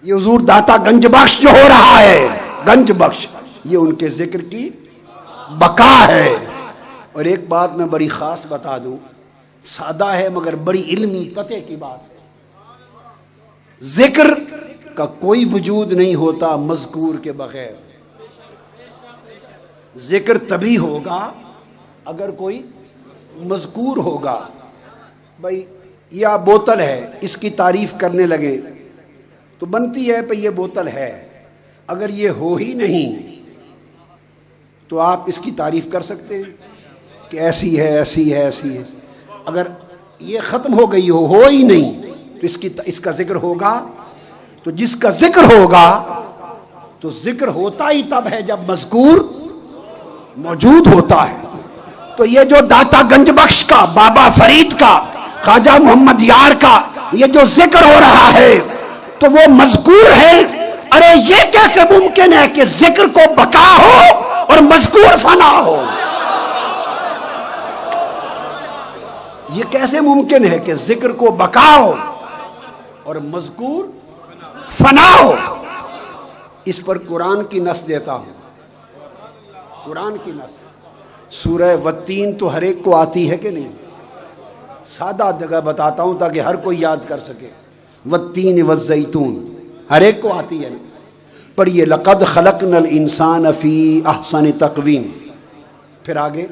یہ حضور داتا گنج بخش جو ہو رہا ہے، گنج بخش، یہ ان کے ذکر کی بقا ہے۔ اور ایک بات میں بڑی خاص بتا دوں، سادہ ہے مگر بڑی علمی قطع کی بات ہے، ذکر کا کوئی وجود نہیں ہوتا مذکور کے بغیر۔ ذکر تبھی ہوگا اگر کوئی مذکور ہوگا۔ بھائی یہ بوتل ہے، اس کی تعریف کرنے لگے تو بنتی ہے پہ یہ بوتل ہے، اگر یہ ہو ہی نہیں تو آپ اس کی تعریف کر سکتے ہیں کہ ایسی ہے ایسی ہے ایسی ہے۔ اگر یہ ختم ہو گئی ہو ہی نہیں تو اس کا ذکر ہوگا؟ تو جس کا ذکر ہوگا تو ذکر ہوتا ہی تب ہے جب مذکور موجود ہوتا ہے۔ تو یہ جو داتا گنج بخش کا، بابا فرید کا، خواجہ محمد یار کا یہ جو ذکر ہو رہا ہے تو وہ مذکور ہے۔ ارے یہ کیسے ممکن ہے کہ ذکر کو بقا ہو اور مذکور فنا ہو؟ یہ کیسے ممکن ہے کہ ذکر کو بقا ہو اور مذکور فنا ہو؟ اس پر قرآن کی نص دیتا ہوں، قرآن کی نص۔ سورہ والتین تو ہر ایک کو آتی ہے کہ نہیں؟ سادہ جگہ بتاتا ہوں تاکہ ہر کوئی یاد کر سکے۔ والتین والزیتون ہر ایک کو آتی ہے، پڑھیے لقد خلقنا الانسان فی احسن تقویم۔ پھر آگے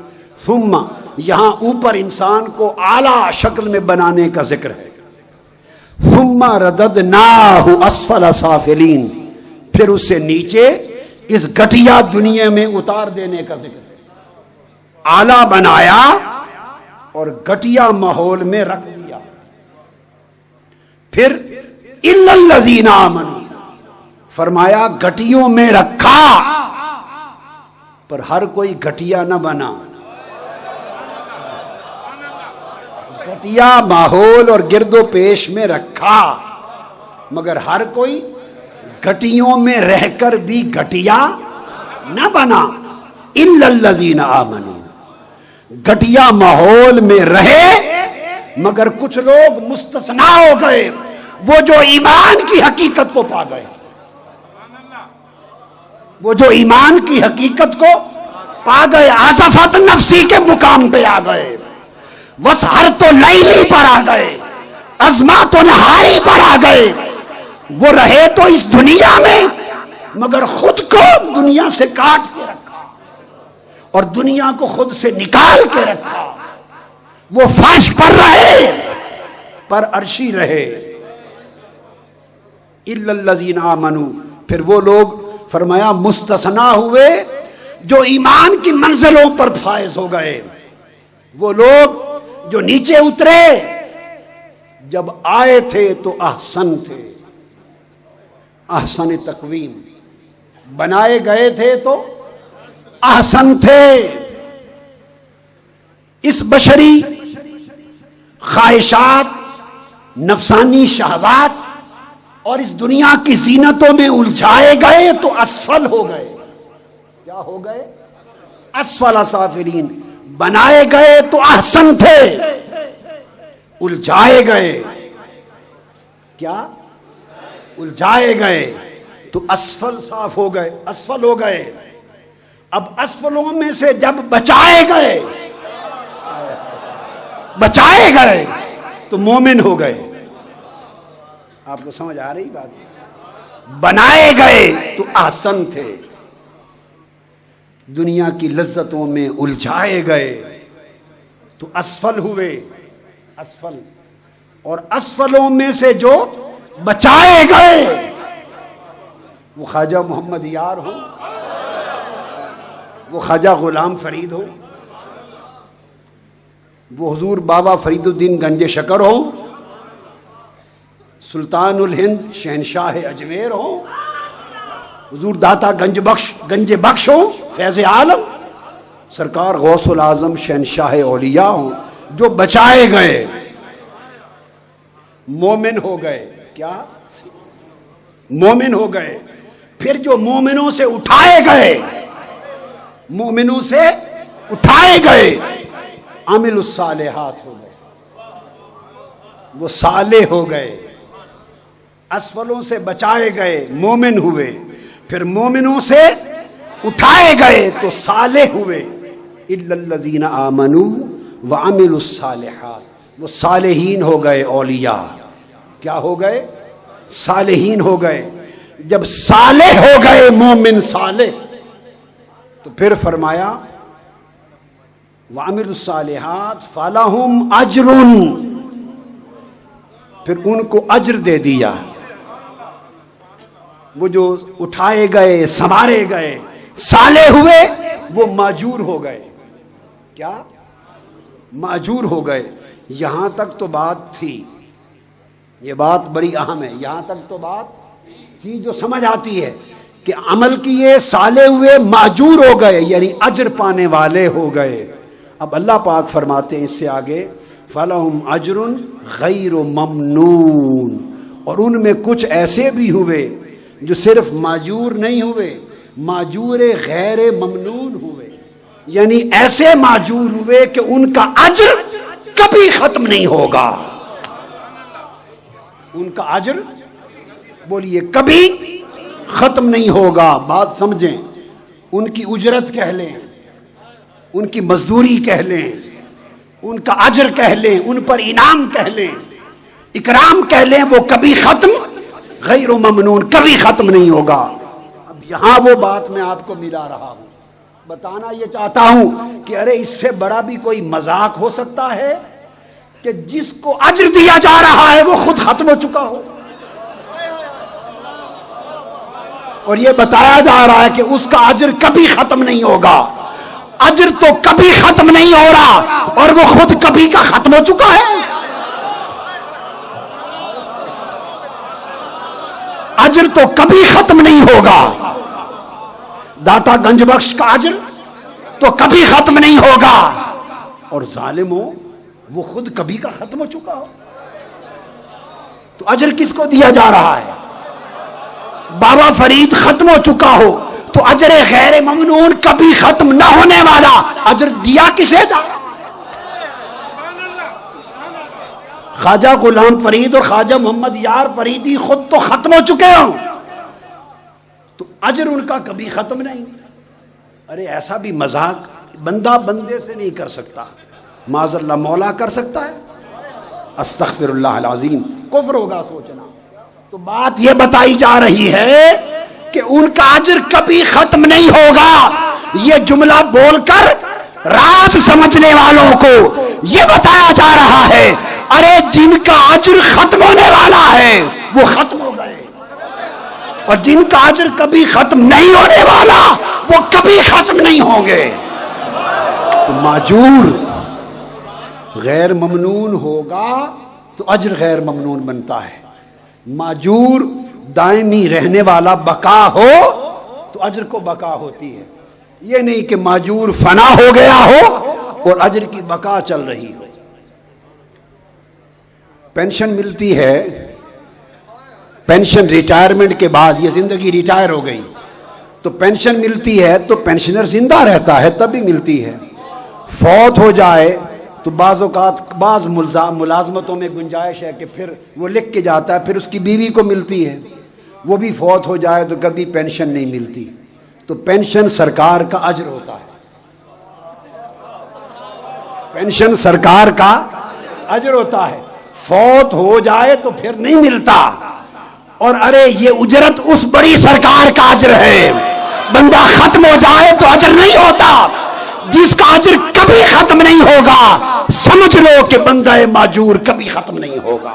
ثم، یہاں اوپر انسان کو اعلیٰ شکل میں بنانے کا ذکر ہے۔ ثم رددناہ اسفل سافلین، پھر اس سے نیچے اس گھٹیا دنیا میں اتار دینے کا ذکر ہے۔ اعلیٰ بنایا اور گھٹیا ماحول میں رکھ دیا۔ پھر الا الذین آمنوا، فرمایا گھٹیوں میں رکھا پر ہر کوئی گھٹیا نہ بنا۔ گھٹیا ماحول اور گرد و پیش میں رکھا مگر ہر کوئی گھٹیوں میں رہ کر بھی گھٹیا نہ بنا۔ الا الذین آمنوا، گھٹیا ماحول میں رہے مگر کچھ لوگ مستثنا ہو گئے، وہ جو ایمان کی حقیقت کو پا گئے، وہ جو ایمان کی حقیقت کو پا گئے، عاصفت نفسی کے مقام پہ آ گئے، وسحرت لیلی پر آ گئے، عظمت نہاری پر آ گئے۔ وہ رہے تو اس دنیا میں مگر خود کو دنیا سے کاٹ کے رکھا اور دنیا کو خود سے نکال کے رکھا۔ وہ فرش پر رہے پر عرشی رہے۔ الا الذین آمنوا، پھر وہ لوگ فرمایا مستثنا ہوئے جو ایمان کی منزلوں پر فائز ہو گئے، وہ لوگ جو نیچے اترے، جب آئے تھے تو احسن تھے، احسن تقویم، بنائے گئے تھے تو احسن تھے۔ اس بشری خواہشات، نفسانی شہوات اور اس دنیا کی زینتوں میں الجھائے گئے تو اسفل ہو گئے۔ کیا ہو گئے؟ اسفل سافلین۔ بنائے گئے تو احسن تھے، الجھائے گئے، کیا الجھائے گئے تو اسفل صاف ہو گئے، اسفل ہو گئے۔ اب اسفلوں میں سے جب بچائے گئے، بچائے گئے تو مومن ہو گئے۔ آپ کو سمجھ آ رہی بات؟ بنائے گئے تو احسن تھے، دنیا کی لذتوں میں الجھائے گئے تو اسفل ہوئے، اسفل۔ اور اسفلوں میں سے جو بچائے گئے وہ خواجہ محمد یار ہو، وہ خواجہ غلام فرید ہو، وہ حضور بابا فرید الدین گنج شکر ہو، سلطان الہند شہنشاہ اجمیر ہو، حضور داتا گنج بخش ہو، فیض عالم سرکار غوث العظم شہنشاہ اولیاء ہو، جو بچائے گئے مومن ہو گئے۔ کیا؟ مومن ہو گئے۔ پھر جو مومنوں سے اٹھائے گئے، مومنوں سے اٹھائے گئے، عامل الصالحات ہو گئے، وہ صالح ہو گئے، اسفلوں سے بچائے گئے مومن ہوئے، پھر مومنوں سے اٹھائے گئے تو صالح ہوئے۔ الا الذین آمنوا وعملوا الصالحات، وہ صالحین ہو گئے، اولیاء کیا ہو گئے؟ صالحین ہو گئے۔ جب صالح ہو گئے مومن صالح تو پھر فرمایا وعملوا الصالحات فلہم اجر، پھر ان کو اجر دے دیا۔ وہ جو اٹھائے گئے، سنوارے گئے، صالح ہوئے، وہ ماجور ہو گئے۔ کیا؟ ماجور ہو گئے۔ یہاں تک تو بات تھی، یہ بات بڑی اہم ہے، یہاں تک تو بات تھی جو سمجھ آتی ہے کہ عمل کیے، صالح ہوئے، ماجور ہو گئے، یعنی اجر پانے والے ہو گئے۔ اب اللہ پاک فرماتے ہیں اس سے آگے فَلَهُمْ أَجْرٌ غَيْرُ مَمْنُونَ، اور ان میں کچھ ایسے بھی ہوئے جو صرف ماجور نہیں ہوئے، ماجور غیر ممنون ہوئے، یعنی ایسے ماجور ہوئے کہ ان کا اجر کبھی ختم نہیں ہوگا۔ ان کا اجر بولیے کبھی ختم نہیں ہوگا۔ بات سمجھیں، ان کی اجرت کہہ لیں، ان کی مزدوری کہہ لیں، ان کا اجر کہہ لیں، ان پر انعام کہہ لیں، اکرام کہہ لیں، وہ کبھی ختم غیر ممنون، کبھی ختم نہیں ہوگا۔ اب یہاں وہ بات میں آپ کو ملا رہا ہوں، بتانا یہ چاہتا ہوں کہ ارے اس سے بڑا بھی کوئی مذاق ہو سکتا ہے کہ جس کو اجر دیا جا رہا ہے وہ خود ختم ہو چکا ہو، اور یہ بتایا جا رہا ہے کہ اس کا اجر کبھی ختم نہیں ہوگا۔ اجر تو کبھی ختم نہیں ہو رہا اور وہ خود کبھی کا ختم ہو چکا ہے۔ اجر تو کبھی ختم نہیں ہوگا۔ داتا گنج بخش کا اجر تو کبھی ختم نہیں ہوگا، اور ظالموں وہ خود کبھی کا ختم ہو چکا ہو، تو اجر کس کو دیا جا رہا ہے؟ بابا فرید ختم ہو چکا ہو تو اجر غیر ممنون کبھی ختم نہ ہونے والا اجر دیا کسے جا رہا؟ خواجہ غلام فرید اور خواجہ محمد یار فریدی خود تو ختم ہو چکے ہوں تو اجر ان کا کبھی ختم نہیں۔ ارے ایسا بھی مذاق بندہ بندے سے نہیں کر سکتا، معاذ اللہ مولا کر سکتا ہے؟ استغفر اللہ العظیم، کفر ہوگا سوچنا۔ تو بات یہ بتائی جا رہی ہے کہ ان کا اجر کبھی ختم نہیں ہوگا۔ یہ جملہ بول کر راز سمجھنے والوں کو یہ بتایا جا رہا ہے ارے جن کا اجر ختم ہونے والا ہے وہ ختم ہو گئے، اور جن کا اجر کبھی ختم نہیں ہونے والا وہ کبھی ختم نہیں ہوں گے۔ تو ماجور غیر ممنون ہوگا تو اجر غیر ممنون بنتا ہے، ماجور دائمی رہنے والا بقا ہو تو اجر کو بقا ہوتی ہے۔ یہ نہیں کہ ماجور فنا ہو گیا ہو اور اجر کی بقا چل رہی ہو۔ پینشن ملتی ہے، پینشن ریٹائرمنٹ کے بعد یہ زندگی ریٹائر ہو گئی تو پینشن ملتی ہے تو پینشنر زندہ رہتا ہے تب بھی ملتی ہے، فوت ہو جائے تو بعض اوقات بعض ملازمتوں میں گنجائش ہے کہ پھر وہ لکھ کے جاتا ہے، پھر اس کی بیوی کو ملتی ہے، وہ بھی فوت ہو جائے تو کبھی پینشن نہیں ملتی۔ تو پینشن سرکار کا اجر ہوتا ہے، پینشن سرکار کا اجر ہوتا ہے، فوت ہو جائے تو پھر نہیں ملتا۔ اور ارے یہ اجرت اس بڑی سرکار کا اجر ہے، بندہ ختم ہو جائے تو اجر نہیں ہوتا، جس کا اجر کبھی ختم نہیں ہوگا سمجھ لو کہ بندہ ماجور کبھی ختم نہیں ہوگا۔